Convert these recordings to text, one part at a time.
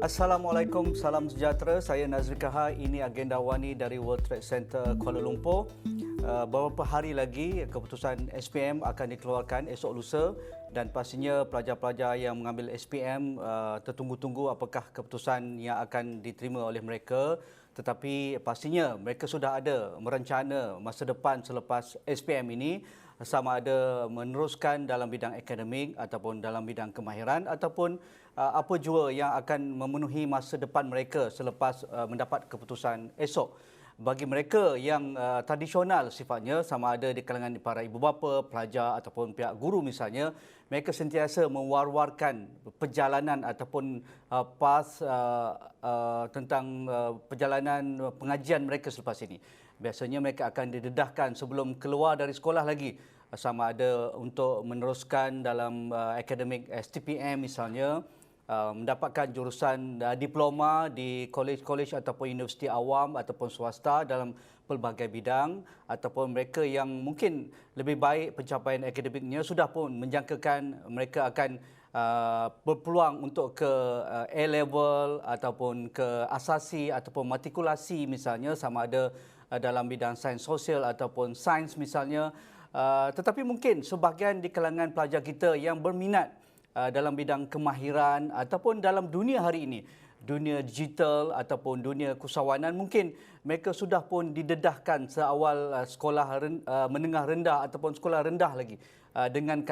Assalamualaikum, salam sejahtera. Saya Nazri Kahar. Ini agenda Wani dari World Trade Center Kuala Lumpur. Beberapa hari lagi keputusan SPM akan dikeluarkan esok lusa dan pastinya pelajar-pelajar yang mengambil SPM tertunggu-tunggu apakah keputusan yang akan diterima oleh mereka. Tetapi pastinya mereka sudah ada merencana masa depan selepas SPM ini, sama ada meneruskan dalam bidang akademik ataupun dalam bidang kemahiran ataupun apa jua yang akan memenuhi masa depan mereka selepas mendapat keputusan esok. Bagi mereka yang tradisional sifatnya, sama ada di kalangan para ibu bapa, pelajar ataupun pihak guru misalnya, mereka sentiasa mewar-warkan perjalanan ataupun tentang perjalanan pengajian mereka selepas ini. Biasanya mereka akan didedahkan sebelum keluar dari sekolah lagi, sama ada untuk meneruskan dalam akademik STPM misalnya, mendapatkan jurusan diploma di kolej-kolej ataupun universiti awam ataupun swasta dalam pelbagai bidang, ataupun mereka yang mungkin lebih baik pencapaian akademiknya sudah pun menjangkakan mereka akan berpeluang untuk ke A-level ataupun ke asasi ataupun matrikulasi misalnya, sama ada dalam bidang sains sosial ataupun sains misalnya. Tetapi mungkin sebahagian di kalangan pelajar kita yang berminat dalam bidang kemahiran ataupun dalam dunia hari ini, dunia digital ataupun dunia keusahawanan, mungkin mereka sudah pun didedahkan seawal sekolah menengah rendah ataupun sekolah rendah lagi dengan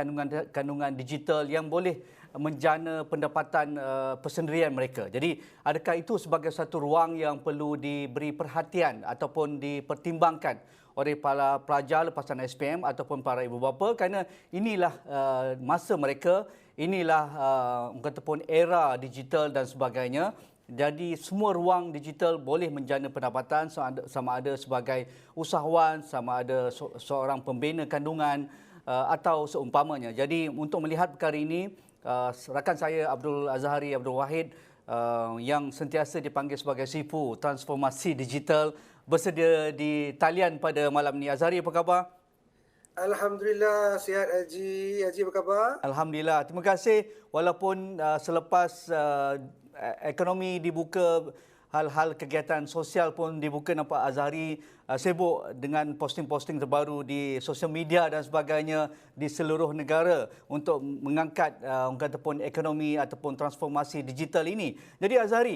kandungan digital yang boleh menjana pendapatan persendirian mereka. Jadi adakah itu sebagai satu ruang yang perlu diberi perhatian ataupun dipertimbangkan oleh para pelajar lepasan SPM ataupun para ibu bapa, kerana inilah masa mereka, inilah kata pun era digital dan sebagainya. Jadi semua ruang digital boleh menjana pendapatan, sama ada sebagai usahawan, sama ada seorang pembina kandungan atau seumpamanya. Jadi untuk melihat perkara ini, rakan saya Abdul Azhari Abdul Wahid yang sentiasa dipanggil sebagai Sifu Transformasi Digital bersedia di talian pada malam ni. Azhari, apa khabar? Alhamdulillah, sihat Haji. Haji apa khabar? Alhamdulillah. Terima kasih. Walaupun selepas ekonomi dibuka, hal-hal kegiatan sosial pun dibuka, nampak Azhari sibuk dengan posting-posting terbaru di sosial media dan sebagainya di seluruh negara untuk mengangkat orang kata pun ekonomi ataupun transformasi digital ini. Jadi Azhari,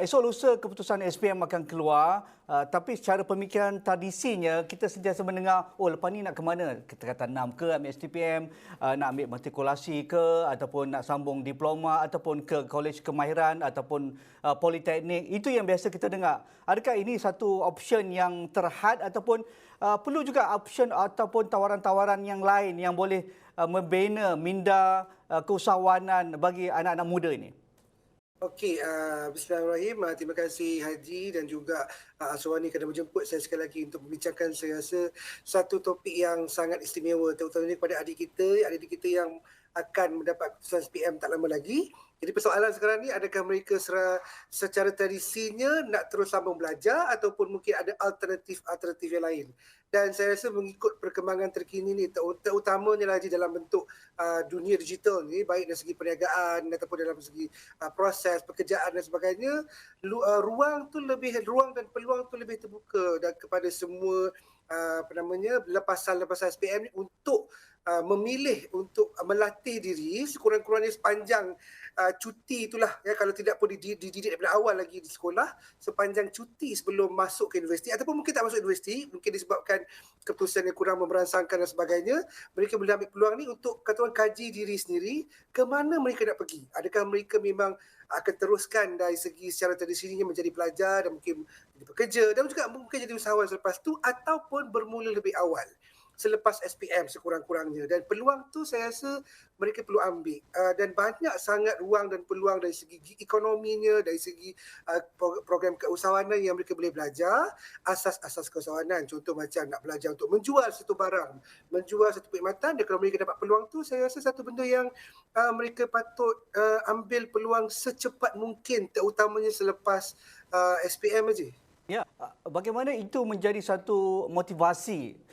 esok lusa keputusan SPM akan keluar, tapi secara pemikiran tradisinya kita sentiasa mendengar, oh lepas ni nak ke mana? Kita kata 6 ke ambil STPM, nak ambil matrikulasi ke, ataupun nak sambung diploma, ataupun ke kolej kemahiran ataupun politeknik. Itu yang biasa kita dengar. Adakah ini satu option yang terhad ataupun perlu juga option ataupun tawaran-tawaran yang lain yang boleh membina minda keusahawanan bagi anak-anak muda ini? Okey, bismillahirrahmanirrahim. Terima kasih Haji dan juga Aswani kerana menjemput saya sekali lagi untuk membincangkan, saya rasa, satu topik yang sangat istimewa, terutamanya kepada adik kita yang akan mendapat keputusan SPM tak lama lagi. Jadi persoalan sekarang ni, adakah mereka secara tradisinya nak terus sambung belajar ataupun mungkin ada alternatif yang lain. Dan saya rasa mengikut perkembangan terkini ni, terutamanya lagi dalam bentuk dunia digital ni, baik dari segi perniagaan ataupun dalam segi proses pekerjaan dan sebagainya, ruang dan peluang tu lebih terbuka dan kepada semua lepasan SPM ni untuk memilih untuk melatih diri sekurang-kurangnya sepanjang cuti itulah, ya, kalau tidak pun dididik daripada awal lagi di sekolah, sepanjang cuti sebelum masuk ke universiti ataupun mungkin tak masuk universiti, mungkin disebabkan keputusan yang kurang memberansangkan dan sebagainya, mereka boleh ambil peluang ni untuk kata orang kaji diri sendiri ke mana mereka nak pergi. Adakah mereka memang akan teruskan dari segi secara tradisinya menjadi pelajar dan mungkin jadi pekerja dan juga mungkin jadi usahawan selepas tu, ataupun bermula lebih awal selepas SPM sekurang-kurangnya. Dan peluang tu saya rasa mereka perlu ambil, dan banyak sangat ruang dan peluang dari segi ekonominya, dari segi program keusahawanan yang mereka boleh belajar, asas-asas keusahawanan, contoh macam nak belajar untuk menjual satu barang, menjual satu perkhidmatan. Dan kalau mereka dapat peluang tu, saya rasa satu benda yang mereka patut ambil peluang secepat mungkin, terutamanya selepas SPM aja. Ya, bagaimana itu menjadi satu motivasi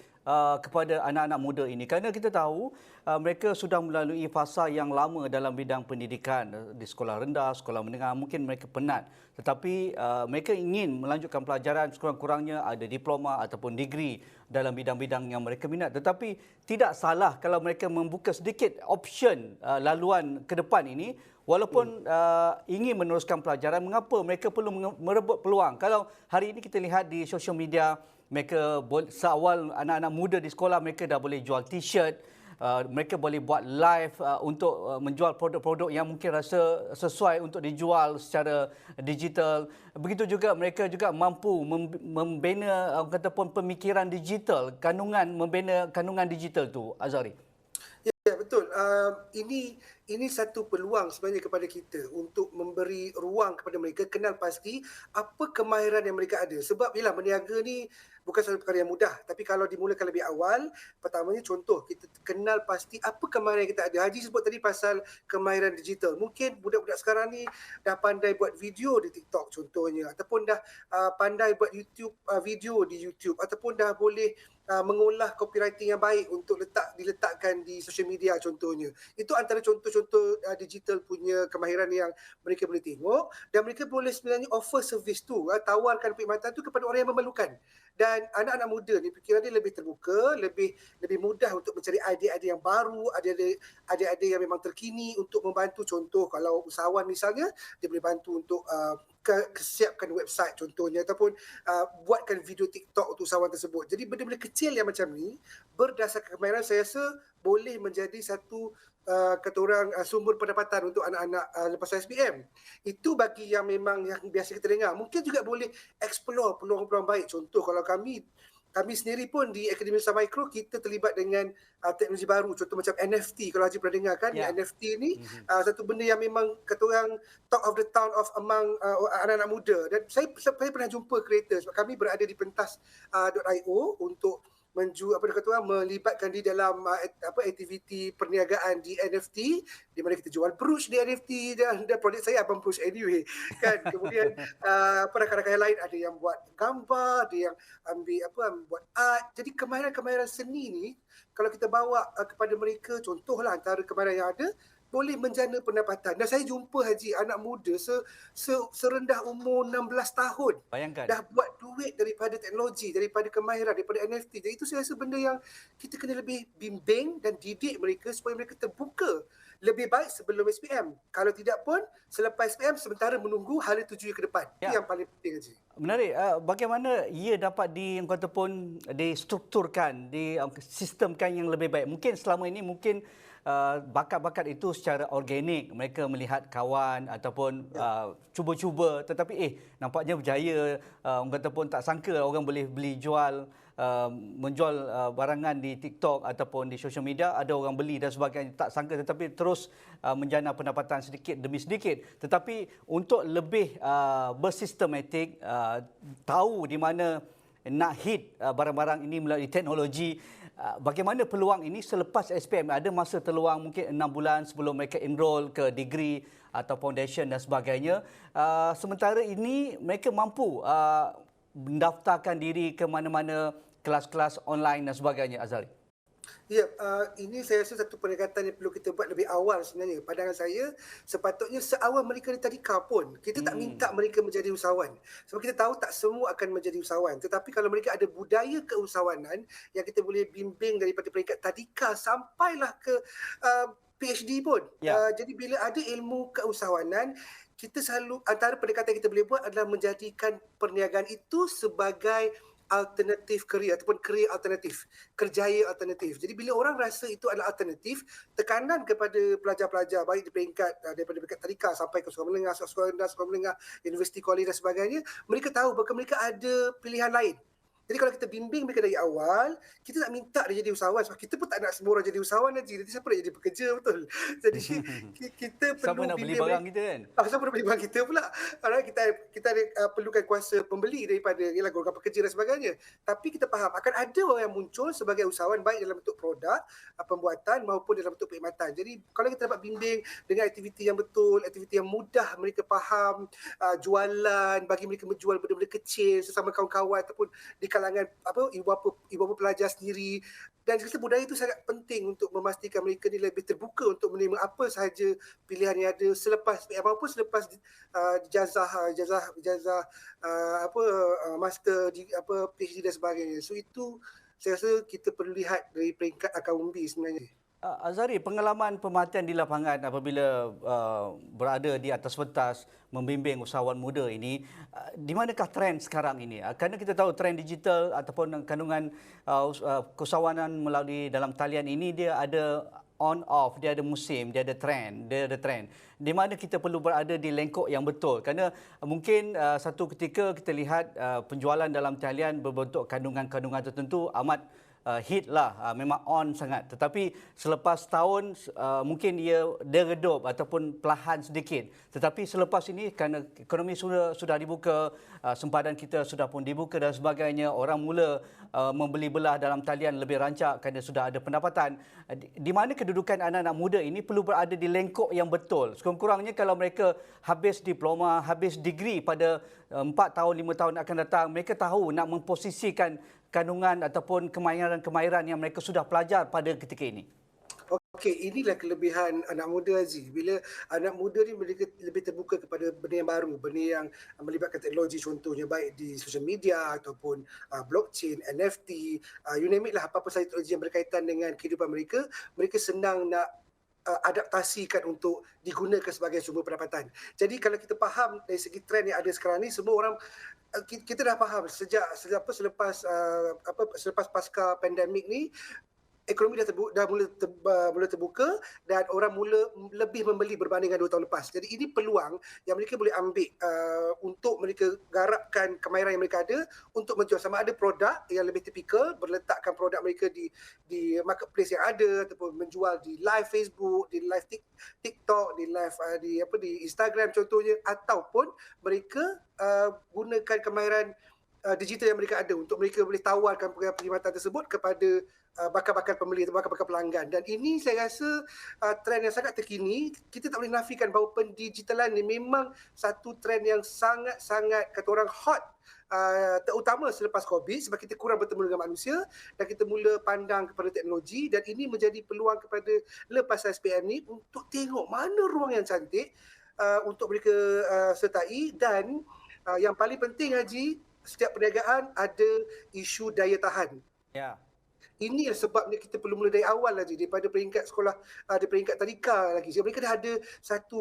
kepada anak-anak muda ini? Kerana kita tahu mereka sudah melalui fasa yang lama dalam bidang pendidikan di sekolah rendah, sekolah menengah, mungkin mereka penat. Tetapi mereka ingin melanjutkan pelajaran, sekurang-kurangnya ada diploma ataupun degree dalam bidang-bidang yang mereka minat. Tetapi tidak salah kalau mereka membuka sedikit option laluan ke depan ini. Walaupun ingin meneruskan pelajaran, mengapa mereka perlu merebut peluang? Kalau hari ini kita lihat di sosial media, mereka seawal anak-anak muda di sekolah, mereka dah boleh jual t-shirt, mereka boleh buat live untuk menjual produk-produk yang mungkin rasa sesuai untuk dijual secara digital. Begitu juga mereka juga mampu membina kata pun pemikiran digital, membina kandungan digital tu, Azhari. Ya, betul. Ini satu peluang sebenarnya kepada kita untuk memberi ruang kepada mereka kenal pasti apa kemahiran yang mereka ada. Sebab bila berniaga ni bukan satu perkara yang mudah, tapi kalau dimulakan lebih awal, pertamanya contoh kita kenal pasti apa kemahiran yang kita ada. Haji sebut tadi pasal kemahiran digital. Mungkin budak-budak sekarang ni dah pandai buat video di TikTok contohnya, ataupun dah pandai buat YouTube video di YouTube, ataupun dah boleh mengolah copywriting yang baik untuk diletakkan di social media contohnya. Itu antara contoh-contoh digital punya kemahiran yang mereka boleh tengok, dan mereka boleh sebenarnya offer servis tu, tawarkan perkhidmatan tu kepada orang yang memerlukan. Dan anak-anak muda ni fikiran dia lebih terbuka, lebih mudah untuk mencari idea-idea yang baru, idea-idea yang memang terkini untuk membantu. Contoh kalau usahawan misalnya, dia boleh bantu untuk kesiapkan website contohnya, ataupun buatkan video TikTok untuk usahawan tersebut. Jadi benda-benda kecil yang macam ni berdasarkan kemahiran, saya rasa boleh menjadi satu kata orang sumber pendapatan untuk anak-anak lepas SPM. Itu bagi yang memang yang biasa kita dengar. Mungkin juga boleh explore peluang-peluang baik. Contoh kalau kami sendiri pun di Akademi Usaha Mikro, kita terlibat dengan teknologi baru, contoh macam NFT. Kalau Haji pernah dengar kan, NFT ni satu benda yang memang kata orang talk of the town of among anak-anak muda. Dan saya pernah jumpa kreator, sebab kami berada di pentas.io untuk melibatkan di dalam aktiviti perniagaan di NFT, di mana kita jual brooch di NFT, dan projek saya abang brooch anyway kan. Kemudian rakan-rakan yang lain ada yang buat gambar, ada yang buat art. Jadi kemahiran-kemahiran seni ni kalau kita bawa kepada mereka, contohlah antara kemahiran yang ada, boleh menjana pendapatan. Dan saya jumpa Haji anak muda serendah umur 16 tahun. Bayangkan. Dah buat duit daripada teknologi, daripada kemahiran, daripada NFT. Jadi itu saya rasa benda yang kita kena lebih bimbing dan didik mereka supaya mereka terbuka lebih baik sebelum SPM. Kalau tidak pun selepas SPM, sementara menunggu hala tuju ke depan. Itu yang paling penting Haji. Menarik. Bagaimana ia dapat distrukturkan, disistemkan yang lebih baik? Mungkin selama ini bakat-bakat itu secara organik, mereka melihat kawan ataupun cuba-cuba, tetapi nampaknya berjaya. Orang kata pun tak sangka orang boleh menjual barangan di TikTok ataupun di social media, ada orang beli dan sebagainya, tak sangka, tetapi terus menjana pendapatan sedikit demi sedikit. Tetapi untuk lebih bersistematik, tahu di mana nak hit barang-barang ini melalui teknologi, bagaimana peluang ini selepas SPM? Ada masa terluang mungkin 6 bulan sebelum mereka enroll ke degree atau foundation dan sebagainya. Sementara ini mereka mampu mendaftarkan diri ke mana-mana kelas-kelas online dan sebagainya, Azhari. Ya, ini saya rasa satu pendekatan yang perlu kita buat lebih awal sebenarnya. Pandangan saya, sepatutnya seawal mereka di tadika pun, kita tak minta mereka menjadi usahawan. Sebab kita tahu tak semua akan menjadi usahawan. Tetapi kalau mereka ada budaya keusahawanan yang kita boleh bimbing daripada peringkat tadika sampailah ke PhD pun. Jadi bila ada ilmu keusahawanan, kita selalu, antara pendekatan yang kita boleh buat adalah menjadikan perniagaan itu sebagai alternatif kerja ataupun kerja alternatif, kerjaya alternatif. Jadi bila orang rasa itu adalah alternatif, tekanan kepada pelajar-pelajar baik di peringkat daripada peringkat tadika sampai ke sekolah menengah, sekolah rendah, sekolah menengah, universiti, kolej dan sebagainya, mereka tahu bahawa mereka ada pilihan lain. Jadi kalau kita bimbing mereka dari awal, kita tak minta dia jadi usahawan. Sebab kita pun tak nak semua orang jadi usahawan Haji. Nanti siapa nak jadi pekerja, betul? Jadi kita perlu siapa nak beli barang kita kan? Siapa nak beli barang kita pula? Kita perlukan kuasa pembeli daripada golongan pekerja dan sebagainya. Tapi kita faham akan ada orang yang muncul sebagai usahawan baik dalam bentuk produk, pembuatan maupun dalam bentuk perkhidmatan. Jadi kalau kita dapat bimbing dengan aktiviti yang betul, aktiviti yang mudah mereka faham, jualan, bagi mereka menjual benda-benda kecil sesama kawan-kawan ataupun di kalangan ibu-bapa pelajar sendiri. Dan saya rasa budaya itu sangat penting untuk memastikan mereka ni lebih terbuka untuk menerima apa sahaja pilihan yang ada selepas apapun selepas jazah master di PhD dan sebagainya. So itu saya rasa kita perlu lihat dari peringkat akar umbi sebenarnya. Azhari, pengalaman pemerhatian di lapangan apabila berada di atas pentas membimbing usahawan muda ini, di manakah trend sekarang ini? Kerana kita tahu trend digital ataupun kandungan keusahawanan melalui dalam talian ini dia ada on off, dia ada musim, dia ada trend. Di mana kita perlu berada di lengkok yang betul. Kerana mungkin satu ketika kita lihat penjualan dalam talian berbentuk kandungan-kandungan tertentu amat hit lah, memang on sangat. Tetapi selepas tahun mungkin dia redup ataupun perlahan sedikit. Tetapi selepas ini kerana ekonomi sudah dibuka, sempadan kita sudah pun dibuka dan sebagainya, orang mula membeli belah dalam talian lebih rancak kerana sudah ada pendapatan. Di mana kedudukan anak-anak muda ini perlu berada di lengkok yang betul. Sekurang-kurangnya kalau mereka habis diploma, habis degree pada 4 tahun, 5 tahun akan datang, mereka tahu nak memposisikan kandungan ataupun kemahiran yang mereka sudah pelajar pada ketika ini. Okey, inilah kelebihan anak muda, Aziz. Bila anak muda ni mereka lebih terbuka kepada benda yang baru, benda yang melibatkan teknologi, contohnya baik di social media ataupun blockchain, NFT, you name it lah, apa-apa sahaja teknologi yang berkaitan dengan kehidupan mereka, mereka senang nak adaptasikan untuk digunakan sebagai sumber pendapatan. Jadi kalau kita faham dari segi trend yang ada sekarang ni, semua orang kita dah faham selepas pasca pandemik ni, ekonomi dah mula terbuka dan orang mula lebih membeli berbanding dengan 2 tahun lepas. Jadi ini peluang yang mereka boleh ambil untuk mereka garapkan kemahiran yang mereka ada untuk menjual. Sama ada produk yang lebih tipikal, berletakkan produk mereka di marketplace yang ada ataupun menjual di live Facebook, di live TikTok, di live di Instagram contohnya, ataupun mereka gunakan kemahiran digital yang mereka ada untuk mereka boleh tawarkan perkhidmatan tersebut kepada bakal-bakal pembeli atau bakal-bakal pelanggan. Dan ini saya rasa trend yang sangat terkini. Kita tak boleh nafikan bahawa pendigitalan ni memang satu trend yang sangat-sangat kata orang hot, terutama selepas COVID, sebab kita kurang bertemu dengan manusia dan kita mula pandang kepada teknologi, dan ini menjadi peluang kepada lepas SPM ni untuk tengok mana ruang yang cantik untuk mereka sertai. Dan yang paling penting, Haji, setiap perniagaan ada isu daya tahan. Ya. Ini sebabnya kita perlu mula dari awal lagi, daripada peringkat sekolah, di peringkat tadika lagi. Jadi mereka dah ada satu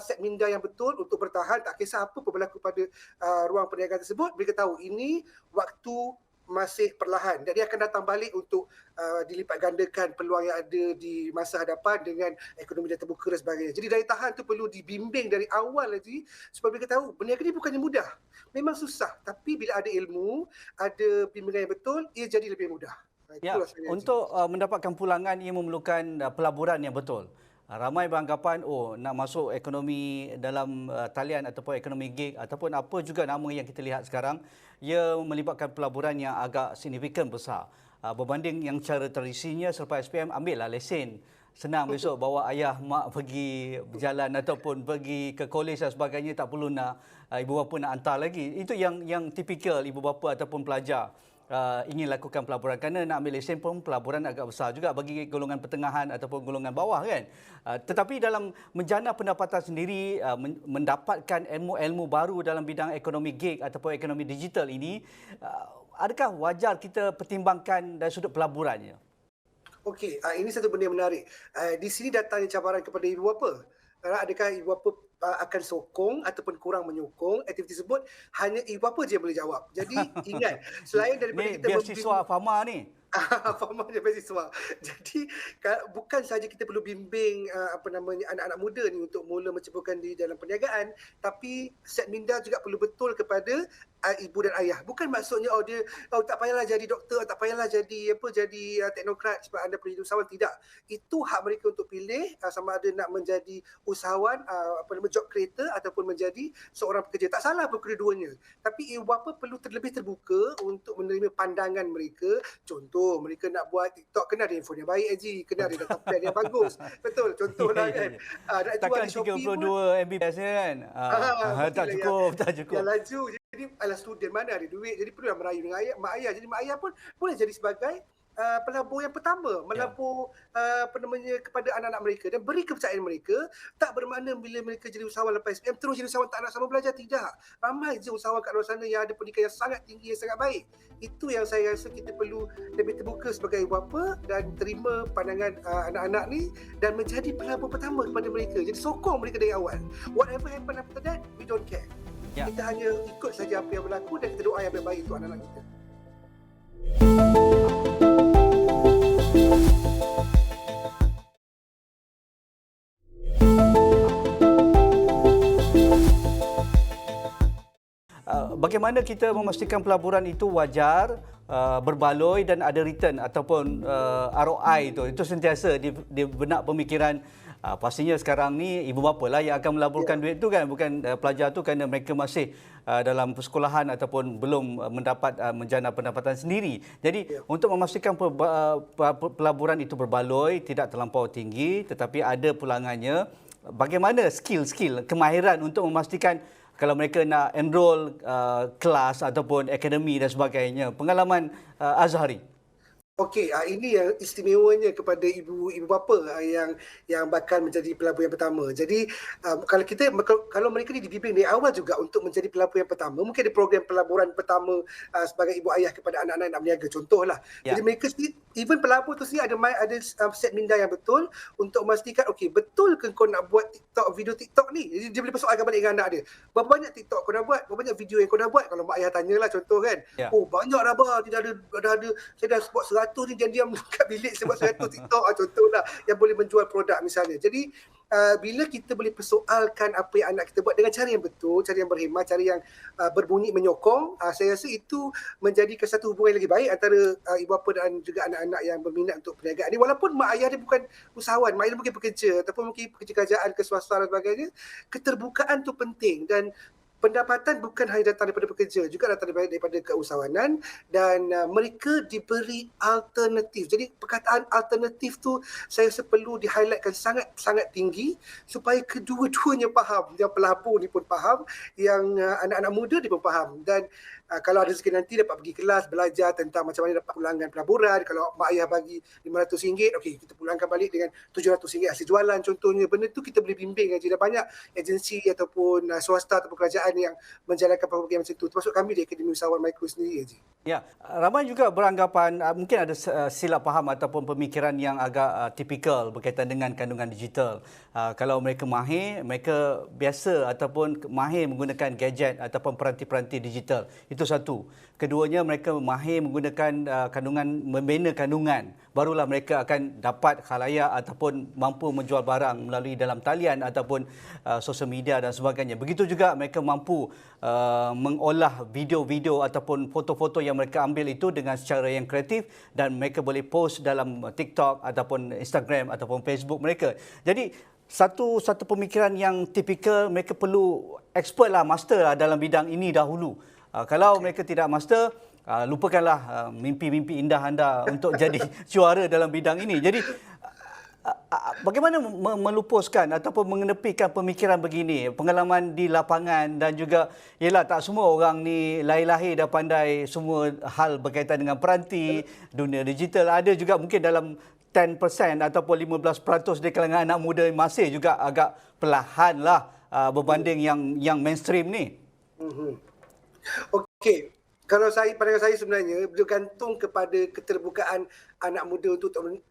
set minda yang betul untuk bertahan, tak kisah apa pun berlaku pada ruang perniagaan tersebut. Mereka tahu ini waktu masih perlahan dan dia akan datang balik untuk dilipat gandakan peluang yang ada di masa hadapan dengan ekonomi yang terbuka dan sebagainya. Jadi daya tahan tu perlu dibimbing dari awal lagi supaya mereka tahu berniaga ni bukannya mudah. Memang susah, tapi bila ada ilmu, ada bimbingan yang betul, ia jadi lebih mudah. Ya, untuk mendapatkan pulangan ia memerlukan pelaburan yang betul. Ramai beranggapan nak masuk ekonomi dalam talian ataupun ekonomi gig ataupun apa juga nama yang kita lihat sekarang, ia melibatkan pelaburan yang agak signifikan besar. Berbanding yang cara tradisinya selepas SPM ambillah lesen. Senang besok bawa ayah mak pergi berjalan ataupun pergi ke kolej dan sebagainya, tak perlu nak ibu bapa nak hantar lagi. Itu yang tipikal ibu bapa ataupun pelajar ingin lakukan pelaburan, kerana nak ambil lesen pun pelaburan agak besar juga bagi golongan pertengahan ataupun golongan bawah kan. Tetapi dalam menjana pendapatan sendiri, mendapatkan ilmu-ilmu baru dalam bidang ekonomi gig ataupun ekonomi digital ini, adakah wajar kita pertimbangkan dari sudut pelaburannya? Okey, ini satu benda yang menarik. Di sini datangnya cabaran kepada ibu bapa. Adakah ibu bapa akan sokong ataupun kurang menyokong aktiviti tersebut? Hanya ibu bapa je yang boleh jawab. Jadi ingat, selain daripada kita beasiswa Fama ni. Faham dia beasiswa. Jadi bukan sahaja kita perlu bimbing anak-anak muda ni untuk mula menceburkan diri dalam perniagaan, tapi set minda juga perlu betul kepada ibu dan ayah. Bukan maksudnya dia tak payahlah jadi doktor, tak payahlah jadi teknokrat sebab anda perlu jadi usahawan. Tidak. Itu hak mereka untuk pilih sama ada nak menjadi usahawan, job creator ataupun menjadi seorang pekerja. Tak salah pun kedua-duanya. Tapi ibu bapa perlu terlebih terbuka untuk menerima pandangan mereka. Contoh, mereka nak buat TikTok, kena ada handphone yang baik, Haji. Kena ada data plan yang bagus. Betul, contohlah kan. Nak jual di Shopee 32 Mbps kan. Tak cukup. Yang laju. jadi ala student mana ada duit, jadi perlulah merayu dengan mak ayah. Jadi mak ayah pun boleh jadi sebagai pelabur yang pertama, melabur kepada anak-anak mereka dan beri kepercayaan mereka. Tak bermakna bila mereka jadi usahawan lepas SPM terus jadi usahawan tak nak sama belajar, tidak. Ramai je usahawan kat luar sana yang ada pendidikan yang sangat tinggi, yang sangat baik. Itu yang saya rasa kita perlu lebih terbuka sebagai ibu bapa dan terima pandangan anak-anak ni dan menjadi pelabur pertama kepada mereka. Jadi sokong mereka dari awal. Whatever happen after that, we don't care. Kita hanya ikut saja apa yang berlaku dan kita doa yang baik untuk anak-anak kita. Bagaimana kita memastikan pelaburan itu wajar, berbaloi dan ada return ataupun ROI itu sentiasa di benak pemikiran. Pastinya sekarang ni ibu bapa lah yang akan melaburkan duit tu kan, bukan pelajar tu, kerana mereka masih dalam persekolahan ataupun belum mendapat menjana pendapatan sendiri. Jadi untuk memastikan pelaburan itu berbaloi, tidak terlampau tinggi tetapi ada pulangannya, bagaimana skill-skill, kemahiran untuk memastikan kalau mereka nak enroll kelas ataupun akademi dan sebagainya. Pengalaman Azhari. Okey, ini yang istimewanya kepada ibu bapa yang bakal menjadi pelabur yang pertama. Jadi kalau mereka ni dibimbing dari awal juga untuk menjadi pelabur yang pertama, mungkin ada program pelaburan pertama sebagai ibu ayah kepada anak-anak yang nak berniaga, contohlah. Jadi mereka even pelabur tu sendiri ada set minda yang betul untuk memastikan okey, betul ke kau nak buat video TikTok ni? Jadi dia boleh persoalkan balik dengan anak dia. Berapa banyak TikTok kau dah buat? Berapa banyak video yang kau dah buat? Kalau mak ayah tanyalah contoh kan. Oh, banyak dah bah, tidak ada saya dah buat 100 ni, diam-diam kat bilik sebab 100 TikTok contohlah yang boleh menjual produk misalnya. Jadi bila kita boleh persoalkan apa yang anak kita buat dengan cara yang betul, cara yang berhemah, cara yang berbunyi menyokong, saya rasa itu menjadikan satu hubungan yang lagi baik antara ibu bapa dan juga anak-anak yang berminat untuk perniagaan ni. Walaupun mak ayah dia bukan usahawan, mak ayah dia mungkin pekerja ataupun mungkin pekerja kerajaan ke swasta dan sebagainya, keterbukaan tu penting dan pendapatan bukan hanya datang daripada pekerja, juga datang daripada keusahawanan dan mereka diberi alternatif. Jadi perkataan alternatif tu saya rasa perlu di-highlightkan sangat-sangat tinggi supaya kedua-duanya faham. Yang pelabur ni pun faham, yang anak-anak muda dia pun faham. Dan kalau ada rezeki nanti dapat pergi kelas belajar tentang macam mana dapat pulangan pelaburan. Kalau mak ayah bagi RM500, okey, kita pulangkan balik dengan RM700 hasil jualan contohnya. Benda tu kita boleh bimbing aja. Dah banyak agensi ataupun swasta ataupun kerajaan yang menjalankan program macam tu. Termasuk kami di Akademi Usahawan Mikro sendiri aja. Ya, ramai juga beranggapan mungkin ada silap faham ataupun pemikiran yang agak tipikal berkaitan dengan kandungan digital. Kalau mereka mahir, mereka biasa ataupun mahir menggunakan gadget ataupun peranti-peranti digital. Itu satu. Keduanya, mereka mahir menggunakan membina kandungan. Barulah mereka akan dapat khalayak ataupun mampu menjual barang melalui dalam talian ataupun sosial media dan sebagainya. Begitu juga mereka mampu mengolah video-video ataupun foto-foto yang mereka ambil itu dengan secara yang kreatif dan mereka boleh post dalam TikTok ataupun Instagram ataupun Facebook mereka. Jadi satu pemikiran yang tipikal, mereka perlu expert lah, master lah dalam bidang ini dahulu. Kalau mereka tidak master, lupakanlah mimpi-mimpi indah anda untuk jadi juara dalam bidang ini. Jadi bagaimana melupuskan ataupun mengenepikan pemikiran begini, pengalaman di lapangan dan juga ialah tak semua orang ni lahir-lahir dah pandai semua hal berkaitan dengan peranti, dunia digital. Ada juga mungkin dalam 10% ataupun 15% di kalangan anak muda masih juga agak perlahan lah berbanding yang mainstream ni. Okey, pandangan saya sebenarnya bergantung kepada keterbukaan anak muda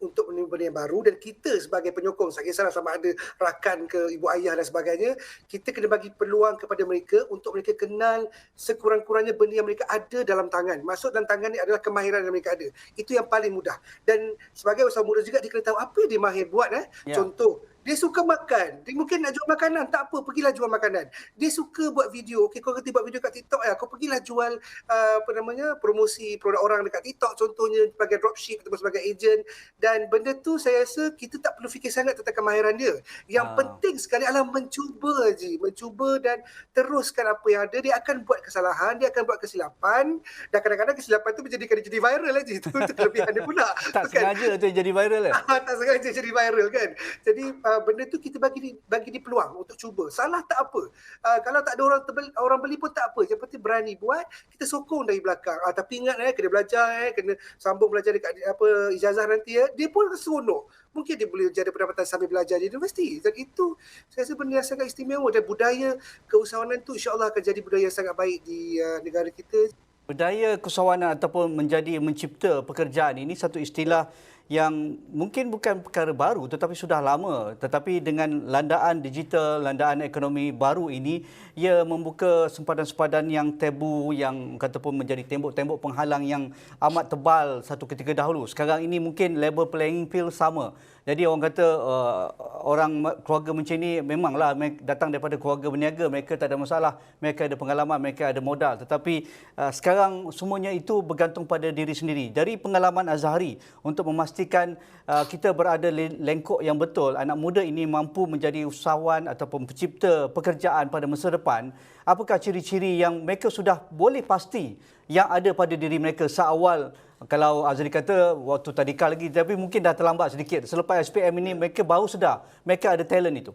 untuk menerima benda yang baru dan kita sebagai penyokong, tak kisahlah sama ada rakan ke ibu ayah dan sebagainya, kita kena bagi peluang kepada mereka untuk mereka kenal sekurang-kurangnya benda yang mereka ada dalam tangan. Maksud dalam tangan ni adalah kemahiran yang mereka ada. Itu yang paling mudah. Dan sebagai usaha muda juga dia kena tahu apa yang dia mahir buat. Contoh, dia suka makan. Dia mungkin nak jual makanan. Tak apa, pergilah jual makanan. Dia suka buat video. Okey, kau kerti buat video kat TikTok kau pergilah jual promosi produk orang dekat TikTok contohnya sebagai dropship ataupun sebagai agent. Dan benda tu saya rasa kita tak perlu fikir sangat tentang kemahiran dia. Yang penting sekali adalah mencuba je. Mencuba dan teruskan apa yang ada. Dia akan buat kesalahan, dia akan buat kesilapan. Dan kadang-kadang kesilapan tu menjadikan dia jadi viral aja. Itu kelebihan dia pula. Tak sengaja tu jadi viral tak sengaja jadi viral kan. Jadi benda tu kita bagi di peluang untuk cuba. Salah tak apa. Kalau tak ada orang beli pun tak apa. Yang penting berani buat, kita sokong dari belakang. Tapi ingat kena belajar, kena sambung belajar dekat ijazah nanti dia pun seronok. Mungkin dia boleh jadi pendapatan sambil belajar di universiti. Dan itu saya rasa benda yang sangat istimewa, dan budaya keusahawanan tu insya-Allah akan jadi budaya yang sangat baik di negara kita. Budaya keusahawanan ataupun mencipta pekerjaan ini satu istilah yang mungkin bukan perkara baru tetapi sudah lama, tetapi dengan landaan digital, landaan ekonomi baru ini, ia membuka sempadan-sempadan yang tabu, yang kata pun menjadi tembok-tembok penghalang yang amat tebal satu ketika dahulu. Sekarang ini mungkin level playing field sama. Jadi orang kata orang keluarga macam ni memanglah datang daripada keluarga berniaga, mereka tak ada masalah, mereka ada pengalaman, mereka ada modal. Tetapi sekarang semuanya itu bergantung pada diri sendiri. Dari pengalaman Azhari untuk memastikan kita berada lengkok yang betul, anak muda ini mampu menjadi usahawan ataupun pencipta pekerjaan pada masa depan, apakah ciri-ciri yang mereka sudah boleh pasti yang ada pada diri mereka seawal? Kalau Azhari kata waktu tadika lagi, tapi mungkin dah terlambat sedikit. Selepas SPM ini mereka baru sedar mereka ada talent itu.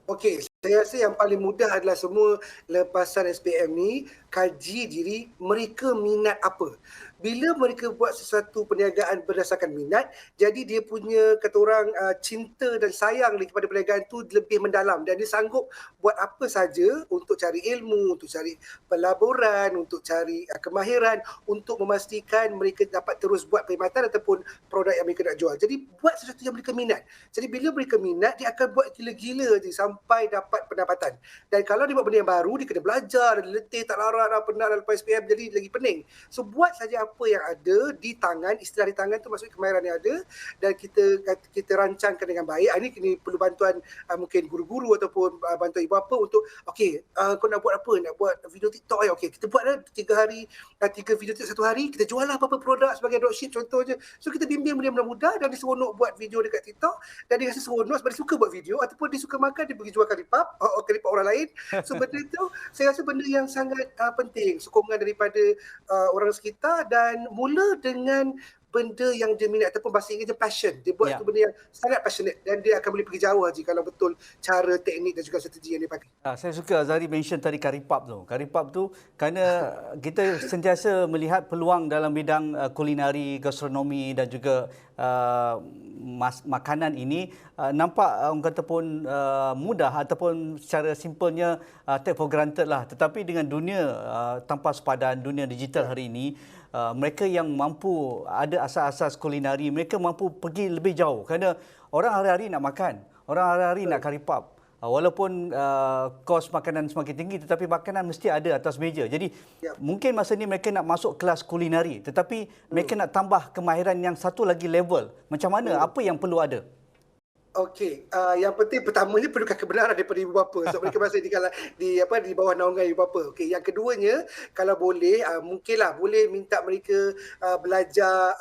Okey, saya rasa yang paling mudah adalah semua lepasan SPM ni kaji diri mereka minat apa. Bila mereka buat sesuatu perniagaan berdasarkan minat, jadi dia punya kata orang cinta dan sayang kepada perniagaan tu lebih mendalam, dan dia sanggup buat apa saja untuk cari ilmu, untuk cari pelaburan, untuk cari kemahiran, untuk memastikan mereka dapat terus buat perkhidmatan ataupun produk yang mereka nak jual. Jadi buat sesuatu yang mereka minat. Jadi bila mereka minat, dia akan buat gila-gila je sampai dapat pendapatan. Dan kalau dia buat benda yang baru, dia kena belajar, dia letih, tak larat, penat lepas SPM, jadi lagi pening. So buat saja apa yang ada di tangan, istilah di tangan tu maksud kemahiran yang ada, dan kita rancangkan dengan baik. Ini kini perlu bantuan mungkin guru-guru ataupun bantuan ibu bapa untuk kau nak buat apa? Nak buat video TikTok okey, kita buatlah 3 video TikTok satu hari, kita jual lah apa-apa produk sebagai dropship contohnya. So kita bimbing benda-benda mudah, dan dia seronok buat video dekat TikTok, dan dia rasa seronok sebab dia suka buat video, ataupun dia suka makan, dia pergi jual karipap orang lain. So benda tu saya rasa benda yang sangat penting, sokongan daripada orang sekitar, dan mula dengan benda yang dia minat ataupun bahasa Inggerisnya passion. Dia buat tu benda yang sangat passionate, dan dia akan boleh pergi jauh Haji kalau betul cara, teknik dan juga strategi yang dia pakai. Saya suka Azhari mention tadi karipap tu. Karipap tu kerana kita sentiasa melihat peluang dalam bidang kulinari, gastronomi dan juga makanan ini nampak orang kata pun mudah ataupun secara simpelnya take for granted lah. Tetapi dengan dunia tanpa sepadan, dunia digital hari ini, mereka yang mampu ada asas-asas kulinari, mereka mampu pergi lebih jauh kerana orang hari-hari nak makan, orang hari-hari nak karipap. Walaupun kos makanan semakin tinggi, tetapi makanan mesti ada atas meja. Jadi mungkin masa ni mereka nak masuk kelas kulinari, tetapi mereka nak tambah kemahiran yang satu lagi level. Macam mana? Apa yang perlu ada? Okey, yang penting pertamanya perlukan kebenaran daripada ibu bapa. So mereka masih di bawah naungan ibu bapa. Okey, yang keduanya kalau boleh mungkinlah boleh minta mereka belajar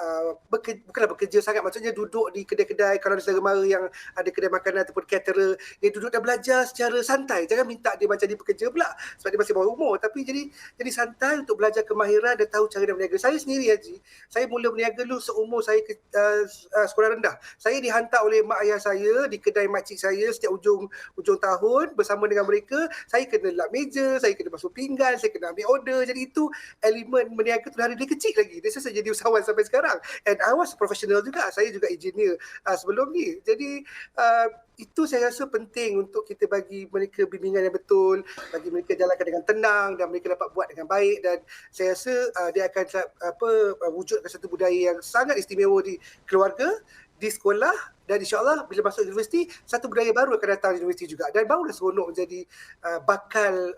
bukanlah bekerja sangat, maksudnya duduk di kedai-kedai, kalau ada saudara mara yang ada kedai makanan ataupun caterer, dia duduk dan belajar secara santai. Jangan minta dia macam dia bekerja pula sebab dia masih bawah umur, tapi jadi santai untuk belajar kemahiran dan tahu cara dia berniaga. Saya sendiri Haji, saya mula berniaga dulu seumur saya sekolah rendah. Saya dihantar oleh mak ayah saya di kedai makcik saya setiap ujung tahun bersama dengan mereka. Saya kena lap meja, saya kena basuh pinggan, saya kena ambil order. Jadi itu elemen berniaga tu dari dia kecil lagi. Dia saya jadi usahawan sampai sekarang. And I was professional juga. Saya juga engineer sebelum ni. Jadi itu saya rasa penting untuk kita bagi mereka bimbingan yang betul, bagi mereka jalankan dengan tenang dan mereka dapat buat dengan baik, dan saya rasa dia akan wujudkan satu budaya yang sangat istimewa di keluarga, di sekolah, dan insyaAllah bila masuk universiti, satu budaya baru akan datang di universiti juga, dan barulah seronok menjadi bakal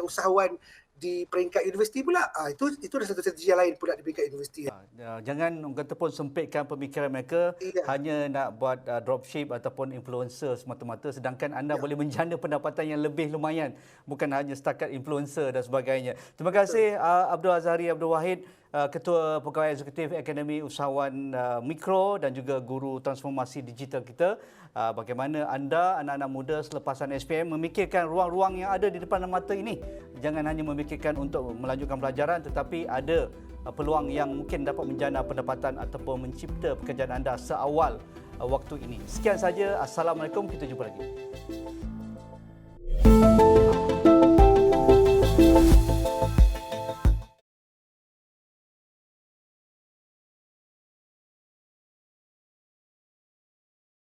usahawan di peringkat universiti pula. Itu adalah satu strategi yang lain pula di peringkat universiti. Jangan orang kata pun sempitkan pemikiran mereka hanya nak buat dropship ataupun influencer semata-mata, sedangkan anda boleh menjana pendapatan yang lebih lumayan, bukan hanya setakat influencer dan sebagainya. Terima kasih Abdul Azhari Abdul Wahid, Ketua Pegawai Eksekutif Akademi Usahawan Mikro dan juga Guru Transformasi Digital kita. Bagaimana anda, anak-anak muda selepasan SPM, memikirkan ruang-ruang yang ada di depan mata ini. Jangan hanya memikirkan untuk melanjutkan pelajaran, tetapi ada peluang yang mungkin dapat menjana pendapatan ataupun mencipta pekerjaan anda seawal waktu ini. Sekian saja. Assalamualaikum. Kita jumpa lagi.